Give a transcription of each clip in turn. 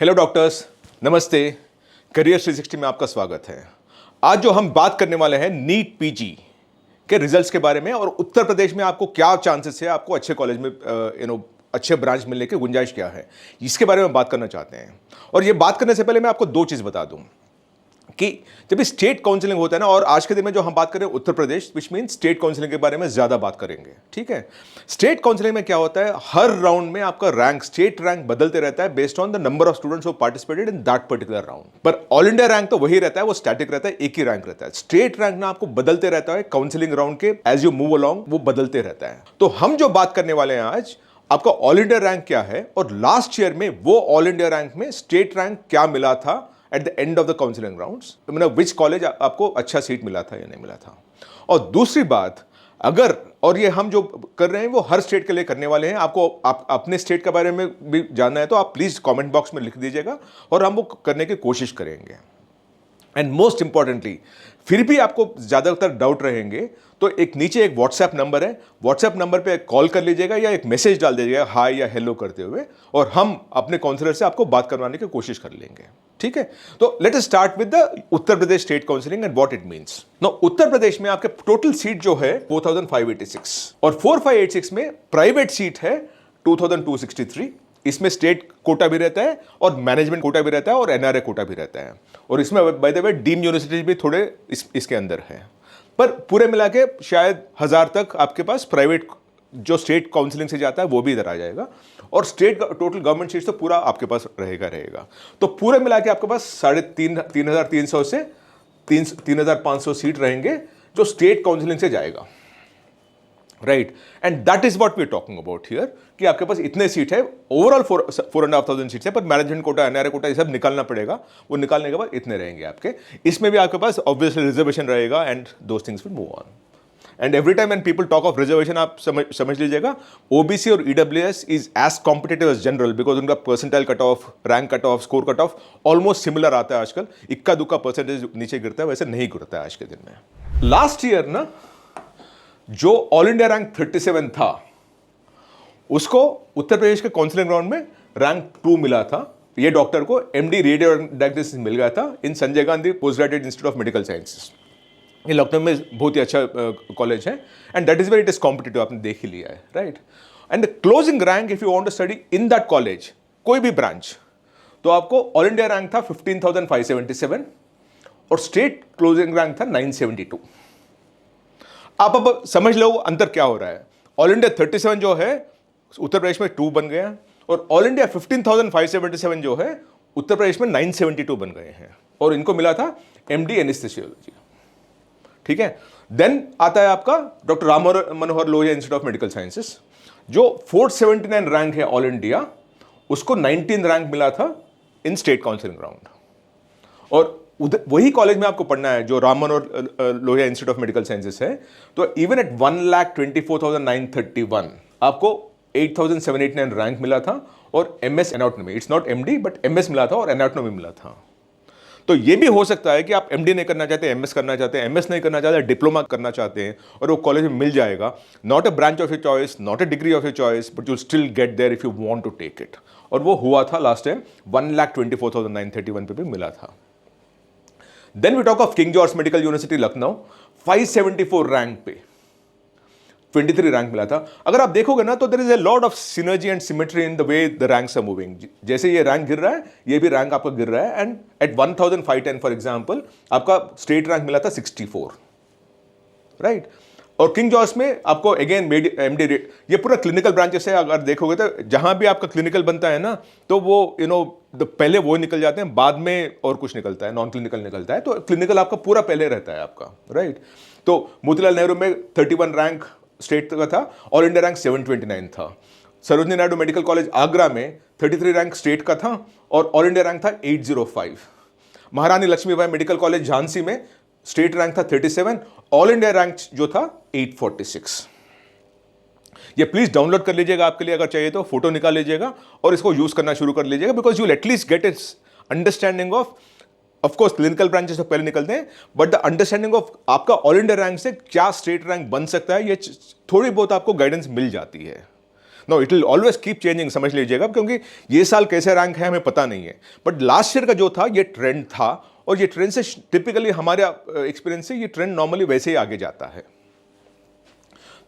Hello doctors, नमस्ते। Career 360 में आपका स्वागत है। आज जो हम बात करने वाले हैं नीट पीजी के रिजल्ट्स के बारे में और उत्तर प्रदेश में आपको क्या चांसेस है आपको अच्छे कॉलेज में अच्छे ब्रांच मिलने की गुंजाइश क्या है, इसके बारे में बात करना चाहते हैं। और ये बात करने से पहले मैं आपको दो चीज़ बता दूं कि जब भी स्टेट काउंसलिंग होता है ना, और आज के दिन में जो हम बात करें Uttar Pradesh, which mean state counselling के बारे में ज़्यादा बात करेंगे। ठीक है, स्टेट काउंसलिंग में क्या होता है, हर राउंड में आपका रैंक, स्टेट रैंक बदलते रहता है based on the number of students who participated in that particular round. पर ऑल इंडिया रैंक तो वही रहता है, वो स्टैटिक रहता है, एक ही रैंक रहता है। स्टेट रैंक ना आपको बदलते रहता है काउंसलिंग राउंड के, एज यू मूव अलोंग वो बदलते रहता है। तो हम जो बात करने वाले हैं आज, आपका ऑल इंडिया रैंक क्या है और लास्ट ईयर में वो ऑल इंडिया रैंक में स्टेट रैंक क्या मिला था at the end of the counselling rounds, मतलब विच कॉलेज आपको अच्छा सीट मिला था या नहीं मिला था। और दूसरी बात, अगर, और ये हम जो कर रहे हैं वो हर स्टेट के लिए करने वाले हैं, आपको अपने स्टेट के बारे में भी जानना है तो आप प्लीज कमेंट बॉक्स में लिख दीजिएगा और हम वो करने की कोशिश करेंगे। एंड मोस्ट इंपॉर्टेंटली, फिर भी आपको ज़्यादातर डाउट रहेंगे तो एक नीचे एक व्हाट्सएप नंबर है, व्हाट्सएप नंबर पे कॉल कर लीजिएगा या एक मैसेज डाल दीजिएगा हाय या हेलो करते हुए, और हम अपने काउंसलर से आपको बात करवाने की कोशिश कर लेंगे। ठीक है, तो let us start with the Uttar Pradesh state counselling and what it means. No, Uttar Pradesh में आपके टोटल सीट जो है 4586 और 4586 में प्राइवेट सीट है 2263। इसमें स्टेट कोटा भी रहता है और मैनेजमेंट कोटा भी रहता है और एनआरए कोटा भी रहता है, और इसमें by the way deemed university भी थोड़े इसके अंदर है। पर पूरे मिला के शायद 1000 तक आपके पास प्राइवेट जो स्टेट काउंसलिंग से जाता है वो भी इधर आ जाएगा, और स्टेट टोटल गवर्नमेंट सीट्स तो पूरा आपके पास रहेगा। तो पूरे मिला के आपके पास 3300 से 3500 सीट रहेंगे जो स्टेट काउंसलिंग से जाएगा, right. And that is what we are talking about here, कि आपके पास इतने सीट है, ओवरऑल 4,500 सीट्स है, पर मैनेजमेंट कोटा, एनआरए कोटा ये सब निकालना पड़ेगा, वो निकालने के बाद इतने रहेंगे आपके। इसमें भी आपके पास ऑब्वियसली रिजर्वेशन रहेगा and those things will move on. And every time when people talk of reservation, आप समझ लीजिएगा ओबीसी और EWS is as competitive as general, because उनका percentile cut off, rank cut off, score cut off almost similar आता है आजकल। इक्का दुक्का परसेंटेज नीचे गिरता है, वैसे नहीं गिरता है आज के दिन में। लास्ट ईयर ना जो ऑल इंडिया रैंक 37 था, उसको उत्तर प्रदेश के काउंसलिंग राउंड में रैंक 2 मिला था। ये डॉक्टर को एमडी रेडियो डायग्नोसिस मिल गया था in Sanjay Gandhi post graduate institute of medical sciences. ये लखनऊ में बहुत ही अच्छा कॉलेज है, and that is very, it is competitive, आपने देख ही लिया है, right. And closing rank if you want to study in that college, कोई भी ब्रांच, तो आपको ऑल इंडिया रैंक था 15,577 और स्टेट क्लोजिंग रैंक था 972। आप अब समझ लो अंतर क्या हो रहा है। ऑल इंडिया 37 जो है उत्तर प्रदेश में 2 बन गया, और ऑल इंडिया 15,577 जो है उत्तर प्रदेश में 972 बन गए हैं, और इनको मिला था एमडी एनेस्थेसियोलॉजी। ठीक है, देन आता है आपका doctor Ram Manohar Lohia institute of medical sciences, जो 479 रैंक है ऑल इंडिया, उसको 19 रैंक मिला था इन स्टेट काउंसलिंग राउंड। और वही कॉलेज में आपको पढ़ना है जो Ram Manohar Lohia institute of medical sciences है। तो इवन एट 1,24,931 आपको 8,789 रैंक मिला था, और MS anatomy, it's not MD but MS मिला था और एनाटॉमी मिला था। तो ये भी हो सकता है कि आप एमडी नहीं करना चाहते, एमएस करना चाहते हैं, एमएस नहीं करना चाहते, डिप्लोमा करना चाहते हैं, और वो कॉलेज में मिल जाएगा। Not a branch of your choice, not a degree of your choice, but you still get there if you want to take it. और वो हुआ था लास्ट टाइम 1,24,931 पे भी मिला था। Then we talk of King George Medical University Lucknow, 574 rank पे 23 rank मिला था। अगर आप देखोगे ना तो there is a lot of synergy and symmetry in the way the ranks are moving। जैसे ये रैंक गिर रहा है, ये भी रैंक आपका गिर रहा है, एंड एट 1,510 फॉर एग्जाम्पल आपका स्टेट रैंक मिला था 64, राइट। और किंग जॉर्ज में आपको अगेन एमडी, ये पूरा क्लिनिकल ब्रांचेस है। अगर देखोगे तो जहां भी आपका क्लिनिकल बनता है ना, तो वो पहले वो निकल जाते हैं, बाद में और कुछ निकलता है, नॉन क्लिनिकल निकलता है। तो क्लिनिकल आपका पूरा पहले रहता है आपका, राइट। तो मोतीलाल नेहरू में 31 रैंक स्टेट का था, ऑल इंडिया रैंक 729 था। सरोजनी नायडू मेडिकल कॉलेज आगरा में 33 रैंक स्टेट का था और ऑल इंडिया रैंक था 805। महारानी लक्ष्मीबाई मेडिकल कॉलेज झांसी में स्टेट रैंक था 37, ऑल इंडिया रैंक जो था 846। ये प्लीज डाउनलोड कर लीजिएगा, आपके लिए अगर चाहिए तो फोटो निकाल लीजिएगा और इसको यूज करना शुरू कर लीजिएगा, because you at least get it's understanding of course clinical branches तो पहले निकलते हैं, बट द अंडरस्टैंडिंग ऑफ आपका ऑल इंडिया रैंक से क्या स्टेट रैंक बन सकता है, ये थोड़ी बहुत आपको गाइडेंस मिल जाती है। No it will always keep changing, समझ लीजिएगा, क्योंकि ये साल कैसे रैंक है हमें पता नहीं है, बट लास्ट ईयर का जो था ये ट्रेंड था, और ये ट्रेंड से टिपिकली हमारे एक्सपीरियंस से ये ट्रेंड नॉर्मली वैसे ही आगे जाता है।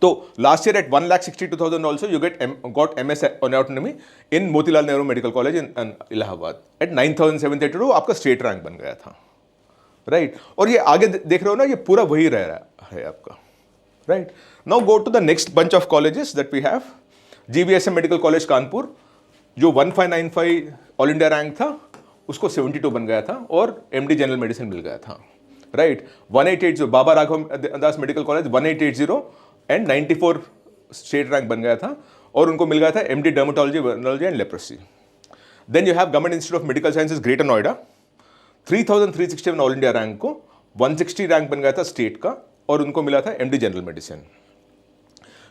तो last year at 1,62,000 also you got MS anatomy in Motilal Nehru medical college in Allahabad at 9,732, आपका स्टेट रैंक बन गया था, राइट। और ये आगे देख रहे हो ना, ये पूरा वही रह रहा है आपका, right. Now go to the next bunch of colleges that we have. GVSM medical college Kanpur, जो 1595 ऑल इंडिया रैंक था उसको 72 बन गया था, और MD जनरल मेडिसिन मिल गया था, right. 1880 Baba Raghav Das medical college 1880 and 94 state rank बन गया था, और उनको मिल गया था MD dermatology venereology and leprosy. Then you have government institute of medical sciences Greater Noida, 3,367 all India rank को 160 रैंक बन गया था स्टेट का, और उनको मिला था MD general medicine.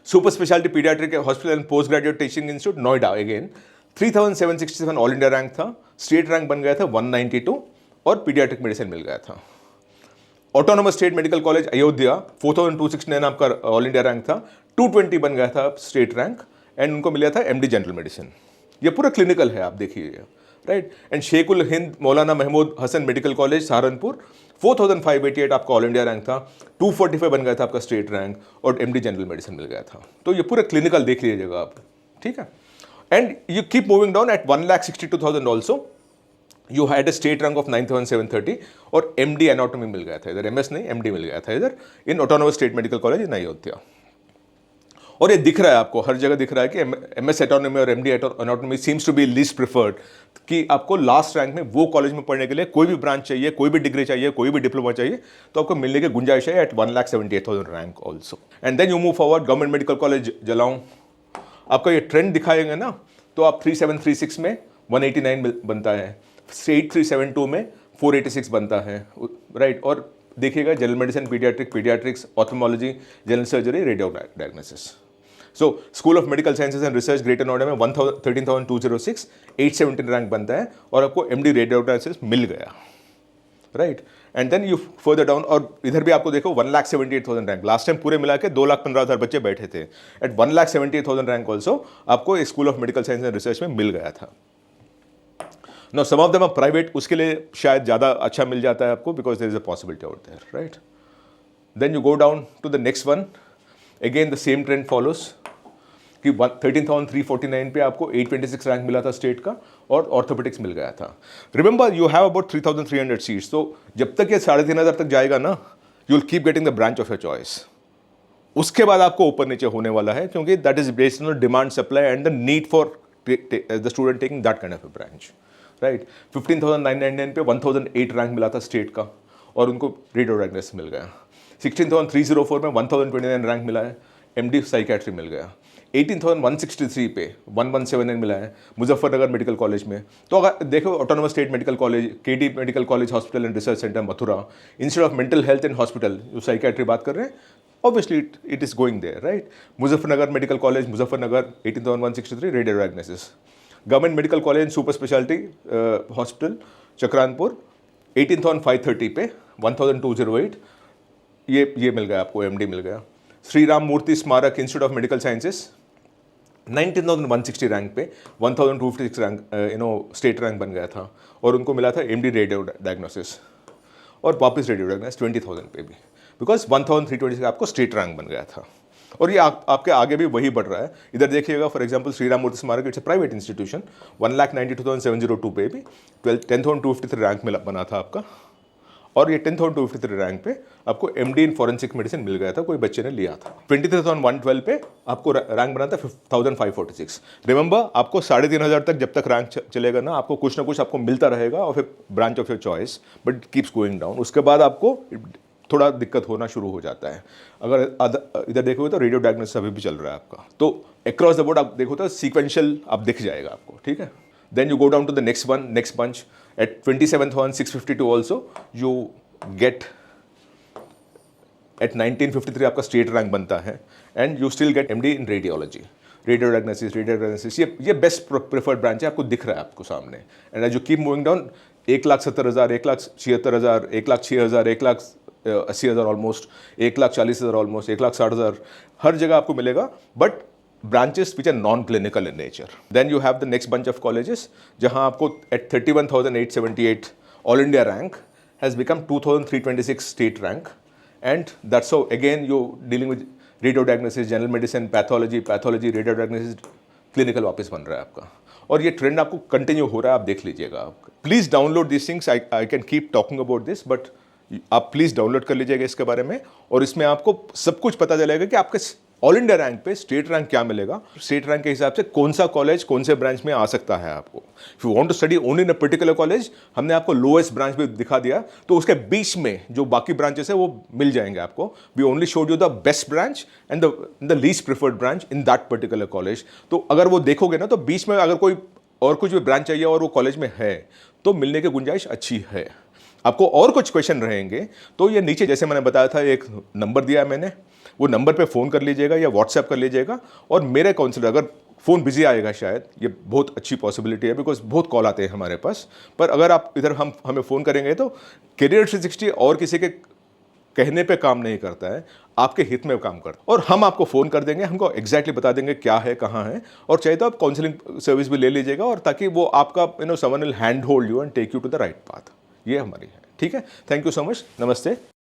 Super speciality paediatric hospital and post graduate teaching institute Noida, again 3,767 all India rank था, स्टेट रैंक बन गया था 192, और पीडियाट्रिक मेडिसिन मिल गया था। Autonomous state medical college Ayodhya 4,269 आपका ऑल इंडिया रैंक था, 220 बन गया था स्टेट रैंक, एंड उनको मिला था MD जनरल मेडिसिन। ये पूरा क्लिनिकल है, आप देखिए, right. And Shaikhul Hind Maulana Mahmood Hasan medical college Saharanpur 4,588 आपका ऑल इंडिया रैंक था, 245 बन गया था आपका स्टेट रैंक, और MD जनरल मेडिसिन मिल गया था। तो ये पूरा क्लिनिकल देख लीजिएगा आप, ठीक है। And you keep moving down at 1,62,000 also you had a state rank of 9,730, और MD एनाटॉमी मिल गया था इधर, MS नहीं MD मिल गया था इधर in autonomous state medical college in Ayodhya. और ये दिख रहा है आपको, हर जगह दिख रहा है कि MS एटोनॉमी और MD anatomy seems to be least preferred, कि आपको लास्ट रैंक में वो कॉलेज में पढ़ने के लिए कोई भी ब्रांच चाहिए, कोई भी डिग्री चाहिए, कोई भी डिप्लोमा चाहिए, तो आपको मिलने की गुंजाइश है at 1,78,000 rank also. And then you move forward, government medical college Jalaun, आपका ये ट्रेंड दिखाएंगे ना, तो आप 3736 में 189 बनता है, 8372 में 486 बनता है, राइट। और देखिएगा general medicine, paediatrics, ophthalmology, general surgery, radio diagnosis. So school of medical sciences and research greater Noida में 13,206 817 रैंक बनता है, और आपको MD रेडियो डायग्नोसिस मिल गया, right. And then you further down, और इधर भी आपको देखो 1,78,000 रैंक, लास्ट टाइम पूरे मिला के 2,15,000 बच्चे बैठे थे, एट 1,78,000 रैंक ऑल्सो आपको school of medical science and research में मिल गया था। Now some of them are private, उसके लिए शायद ज़्यादा अच्छा मिल जाता है आपको, because there is a possibility out there, right? Then you go down to the next one, again the same trend follows, कि 13,349 पे आपको 826 रैंक मिला था स्टेट का, और ऑर्थोपेडिक्स मिल गया था। Remember you have about 3,300 seats, तो जब तक ये 3,500 तक जाएगा ना, you will keep getting the branch of your choice. उसके बाद आपको ऊपर नीचे होने वाला है, क्योंकि that is based on demand supply and the need for the student taking that kind of a branch, right. 15,999 पे 1,008 रैंक मिला था स्टेट का, और उनको रेडियो डायग्नोसिस मिल गया। 16,304 में 1,029 रैंक मिला है, MD साइकेट्री मिल गया। 18,163 पे 1,179 मिला है मुजफ्फरनगर मेडिकल कॉलेज में। तो अगर देखो autonomous state medical college, KD medical college hospital and research centre Mathura, institute of mental health and hospital, जो साइकेट्री बात कर रहे हैं, obviously it is going there, right? Muzaffarnagar Medical College, Muzaffarnagar, 18,163 radio diagnosis. Government Medical College and Super Specialty Hospital, Chakranpur, 18,530 पे 1,208 ये मिल गया आपको, MD मिल गया। श्री राम मूर्ति स्मारक institute of medical sciences 19,160 rank पे 1,256 रैंक स्टेट रैंक बन गया था, और उनको मिला था MD रेडियो डायग्नोसिस, और वापस रेडियो डायग्नोसिस 20,000 पे भी, बिकॉज 1,326 आपको स्टेट रैंक बन गया था। और ये आपके आगे भी वही बढ़ रहा है। इधर देखिएगा, फॉर एग्जांपल श्री राम मूर्ति स्मारक, इट्स ए प्राइवेट इंस्टीट्यूशन, 1,92,702 पे भी 10,253 रैंक में बना था आपका, और ये 10,253 रैंक पे आपको MD इन फॉरेंसिक मेडिसिन मिल गया था, कोई बच्चे ने लिया था। 23,112 पे आपको रैंक बना था 5,546। रिमेंबर, आपको 3,500 तक जब तक रैंक चलेगा ना, आपको कुछ ना कुछ आपको मिलता रहेगा of A branch of your choice, but keeps going down. उसके बाद आपको थोड़ा दिक्कत होना शुरू हो जाता है। अगर इधर देखोगे तो रेडियो डायग्नोसिस अभी भी चल रहा है आपका, तो अक्रॉस द बोर्ड आप देखो तो सीक्वेंशियल आप दिख जाएगा आपको, ठीक है। Then you go down to the next bunch at 27,652 also you get at 1953 आपका स्टेट रैंक बनता है, and you still get MD in radiology, radio diagnosis. ये बेस्ट प्रेफर्ड ब्रांच है, आपको दिख रहा है आपको सामने। And as you keep moving down, 1,70,000, 1,76,000, 1,06,000, 1,80,000 almost, 1,40,000 almost, 1,60,000 हर जगह आपको मिलेगा। But branches which are non-clinical in nature. Then you have the next bunch of colleges जहाँ आपको at 31,878 all India rank has become 2,326 state rank, and that's how again you dealing with radio diagnosis, general medicine, pathology, radio diagnosis, clinical वापस बन रहा है आपका, और ये trend आपको कंटिन्यू हो रहा है, आप देख लीजिएगा। आप please download this things, I can keep talking about this, but आप प्लीज़ डाउनलोड कर लीजिएगा इसके बारे में, और इसमें आपको सब कुछ पता चलेगा कि आपके ऑल इंडिया रैंक पे स्टेट रैंक क्या मिलेगा, स्टेट रैंक के हिसाब से कौन सा कॉलेज कौन से ब्रांच में आ सकता है आपको। If you want to study only in a particular college, हमने आपको लोएस्ट ब्रांच भी दिखा दिया, तो उसके बीच में जो बाकी ब्रांचेस है वो मिल जाएंगे आपको। We only showed you the best branch and the least preferred branch in that particular college. तो अगर वो देखोगे ना, तो बीच में अगर कोई और कुछ भी ब्रांच चाहिए और वो कॉलेज में है, तो मिलने की गुंजाइश अच्छी है। आपको और कुछ क्वेश्चन रहेंगे तो ये नीचे जैसे मैंने बताया था एक नंबर दिया है मैंने, वो नंबर पे फ़ोन कर लीजिएगा या व्हाट्सएप कर लीजिएगा, और मेरे काउंसलर, अगर फ़ोन बिजी आएगा शायद, ये बहुत अच्छी पॉसिबिलिटी है बिकॉज बहुत कॉल आते हैं हमारे पास, पर अगर आप इधर हमें फ़ोन करेंगे तो करियर 360 और किसी के कहने पे काम नहीं करता है, आपके हित में काम करता है। और हम आपको फ़ोन कर देंगे, हमको एग्जैक्टली बता देंगे क्या है कहाँ है, और चाहे तो आप काउंसलिंग सर्विस भी ले लीजिएगा, और ताकि वो आपका someone will hand hold you and take you to the right path. ये हमारी है, ठीक है। थैंक यू सो मच, नमस्ते।